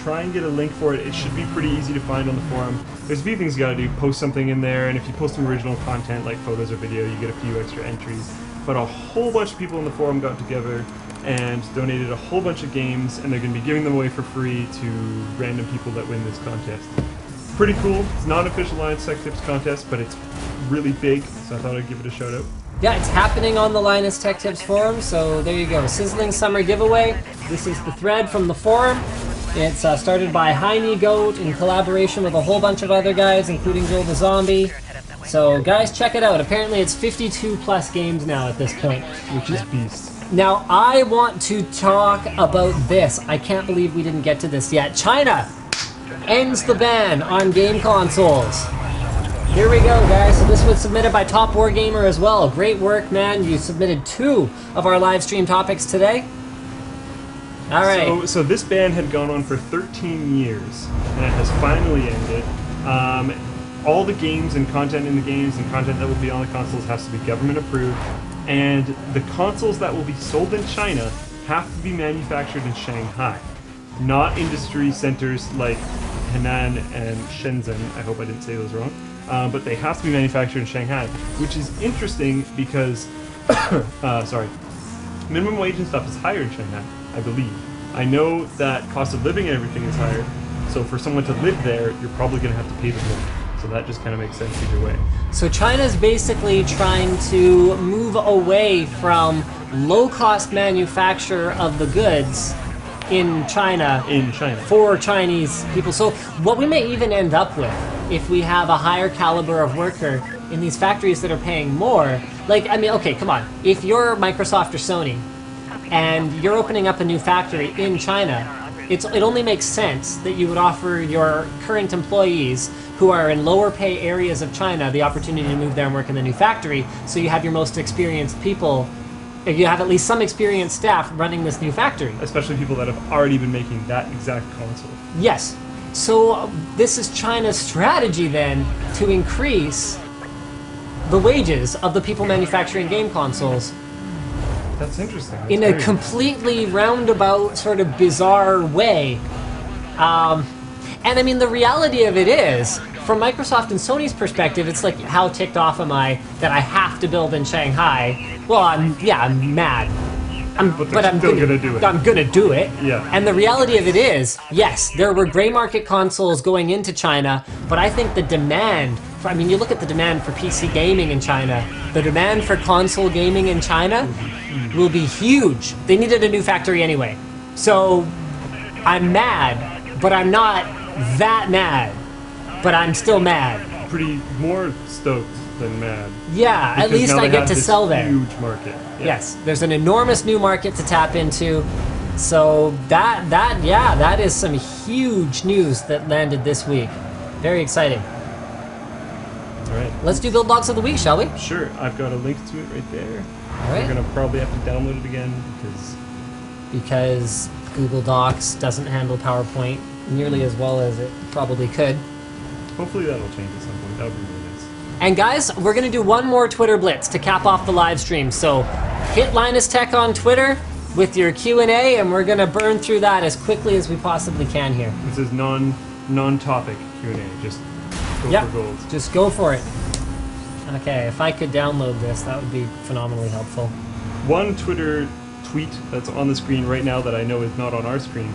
try and get a link for it. It should be pretty easy to find on the forum. There's a few things you gotta do. Post something in there, and if you post some original content like photos or video, you get a few extra entries. But a whole bunch of people in the forum got together and donated a whole bunch of games, and they're going to be giving them away for free to random people that win this contest. Pretty cool. It's not an official LinusTech Tips contest, but it's really big, so I thought I'd give it a shout out. Yeah, it's happening on the LinusTech Tips forum, so there you go. Sizzling Summer Giveaway. This is the thread from the forum. It's started by Heine Goat in collaboration with a whole bunch of other guys, including Joel the Zombie. So guys, check it out. Apparently it's 52 plus games now at this point. Which is beast. Now, I want to talk about this. I can't believe we didn't get to this yet. China ends the ban on game consoles. Here we go, guys. So this was submitted by Top Wargamer as well. Great work, man. You submitted 2 of our live stream topics today. All right. So this ban had gone on for 13 years, and it has finally ended. All the games and content in the games and content that will be on the consoles has to be government approved. And the consoles that will be sold in China have to be manufactured in Shanghai, not industry centers like Henan and Shenzhen. I hope I didn't say those wrong. But they have to be manufactured in Shanghai, which is interesting because, minimum wage and stuff is higher in Shanghai, I believe. I know that cost of living and everything is higher, so for someone to live there, you're probably going to have to pay them more. So that just kind of makes sense either way. So China's basically trying to move away from low-cost manufacture of the goods in China for Chinese people. So what we may even end up with, if we have a higher caliber of worker in these factories that are paying more, like, I mean, okay, come on. If you're Microsoft or Sony and you're opening up a new factory in China, it only makes sense that you would offer your current employees who are in lower pay areas of China the opportunity to move there and work in the new factory, so you have your most experienced people, you have at least some experienced staff running this new factory. Especially people that have already been making that exact console. Yes. So this is China's strategy then to increase the wages of the people manufacturing game consoles. That's interesting. That's in great. A completely roundabout, sort of bizarre way. And I mean, the reality of it is, from Microsoft and Sony's perspective, it's like, how ticked off am I that I have to build in Shanghai? Well, I'm mad. But I'm still gonna do it. I'm gonna do it. Yeah. And the reality of it is, yes, there were gray market consoles going into China, but I think the demand for, I mean, you look at the demand for PC gaming in China, the demand for console gaming in China will be huge. They needed a new factory anyway. So I'm mad, but I'm not that mad. But I'm still mad. Pretty more stoked than mad. Yeah, Because at least now I they get have to this sell there. Huge market. Yeah. Yes, there's an enormous new market to tap into. So that is some huge news that landed this week. Very exciting. All right. Let's do build logs of the week, shall we? Sure. I've got a link to it right there. All right. We're gonna probably have to download it again because Google Docs doesn't handle PowerPoint nearly as well as it probably could. hopefully that'll change at some point. That would be really nice. And guys, we're going to do one more Twitter Blitz to cap off the live stream. So hit LinusTech on Twitter with your Q&A, and we're going to burn through that as quickly as we possibly can here. This is non-topic Q&A. Just go for gold. Just go for it. Okay, if I could download this, that would be phenomenally helpful. One Twitter tweet that's on the screen right now that I know is not on our screen,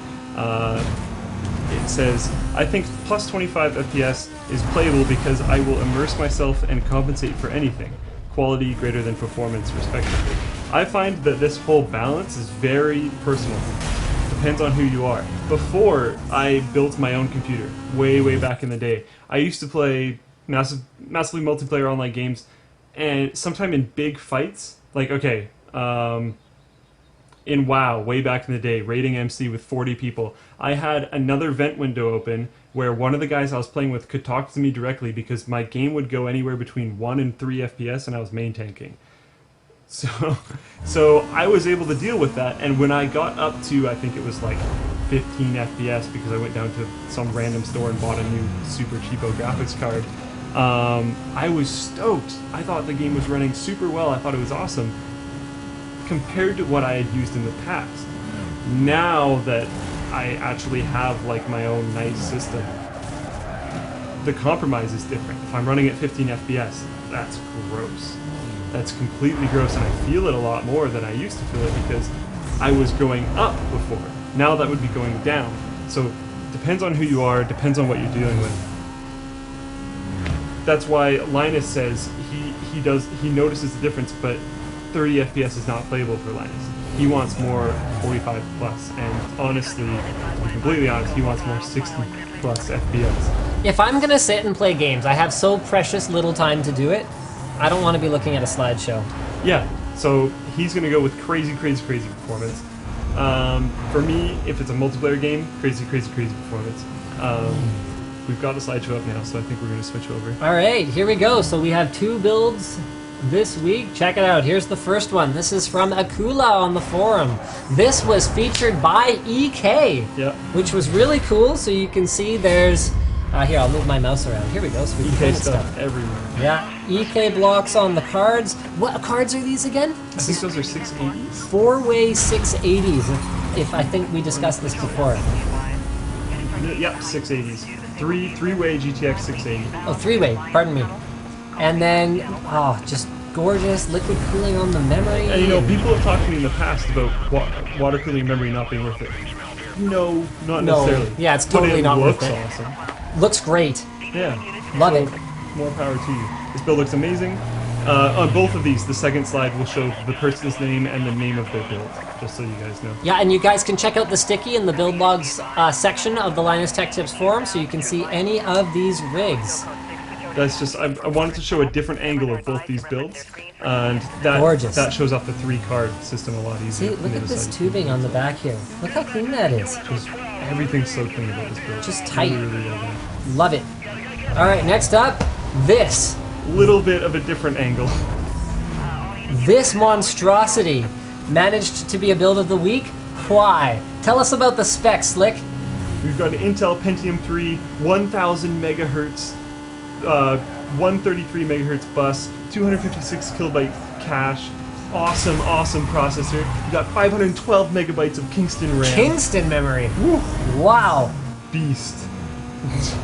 it says, I think plus 25 FPS is playable because I will immerse myself and compensate for anything, quality greater than performance respectively. I find that this whole balance is very personal. Depends on who you are. Before I built my own computer, way back in the day, I used to play massively multiplayer online games, and sometime in big fights, like, okay, in WoW, way back in the day, raiding MC with 40 people, I had another vent window open where one of the guys I was playing with could talk to me directly because my game would go anywhere between 1 and 3 FPS and I was main tanking. So I was able to deal with that, and when I got up to, I think it was like 15 FPS because I went down to some random store and bought a new super cheapo graphics card, I was stoked. I thought the game was running super well. I thought it was awesome compared to what I had used in the past. Now that I actually have like my own nice system. The compromise is different. If I'm running at 15 FPS, that's gross. That's completely gross, and I feel it a lot more than I used to feel it because I was going up before. Now that would be going down. So depends on who you are, depends on what you're dealing with. That's why Linus says he notices the difference, but 30 FPS is not playable for Linus. He wants more 45 plus, and honestly, to be completely honest, he wants more 60 plus FPS. If I'm gonna sit and play games, I have so precious little time to do it. I don't want to be looking at a slideshow. Yeah, so he's gonna go with crazy performance. For me, if it's a multiplayer game, crazy performance. We've got a slideshow up now, so I think we're gonna switch over. All right, here we go. So we have 2 builds this week. Check it out. Here's the first one. This is from Akula on the forum. This was featured by EK, which was really cool. So you can see there's here, I'll move my mouse around. Here we go. So we EK stuff everywhere. Yeah, EK blocks on the cards. What cards are these again? I think those are 680s. 4-way 680s. If I think we discussed this before. Yep, 680s. Three-way GTX 680. Oh, 3-way. Pardon me. And then, just gorgeous liquid cooling on the memory. And you know, people have talked to me in the past about water cooling memory not being worth it. No, not necessarily. Yeah, it's totally not worth it. Looks awesome. Looks great. Yeah. Love it. More power to you. This build looks amazing. On both of these, the second slide will show the person's name and the name of their build, just so you guys know. Yeah, and you guys can check out the sticky in the build logs section of the LinusTech Tips forum, so you can see any of these rigs. That's just, I wanted to show a different angle of both these builds, and Gorgeous. that shows off the 3-card system a lot easier. See, look at this tubing on the back here. Look how clean that is. Just, everything's so clean about this build. Just tight. Really well done. Love it. All right, next up, this. Little bit of a different angle. This monstrosity managed to be a build of the week. Why? Tell us about the specs, Slick. We've got an Intel Pentium 3, 1000 megahertz, 133 megahertz bus, 256 kilobyte cache, awesome processor. We've got 512 megabytes of Kingston RAM. Kingston memory. Woo. Wow. Beast.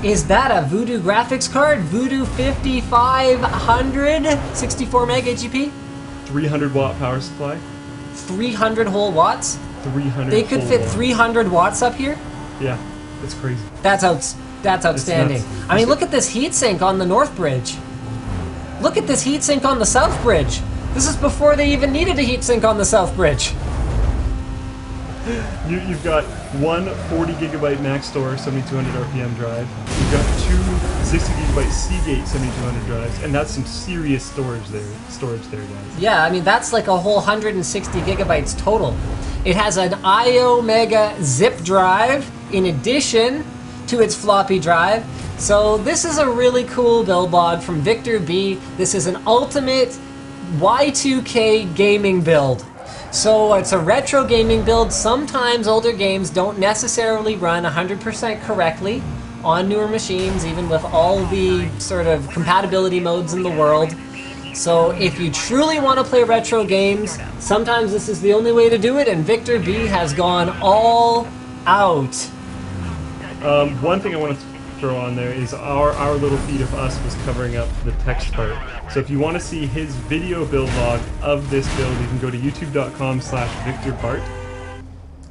Is that a Voodoo graphics card? Voodoo 5500, 64 meg HEP? 300 watt power supply. 300 whole watts? 300. They could fit 300 watts up here? Yeah, that's crazy. That's outstanding. I mean, look at this heatsink on the North Bridge. Look at this heatsink on the South Bridge. This is before they even needed a heatsink on the South Bridge. You've got one 40 gigabyte max store 7200 RPM drive. You've got 2 60 gigabyte Seagate 7200 drives, and that's some serious storage there, guys. Yeah, I mean, that's like a whole 160 gigabytes total. It has an IO Mega zip drive in addition to its floppy drive. So this is a really cool build log from Victor B. This is an ultimate Y2K gaming build. So it's a retro gaming build. Sometimes older games don't necessarily run 100% correctly on newer machines, even with all the sort of compatibility modes in the world. So if you truly want to play retro games, sometimes this is the only way to do it, and Victor B has gone all out. One thing I want to throw on there is our little feed of us was covering up the text part. So if you want to see his video build log of this build, you can go to youtube.com/VictorBart.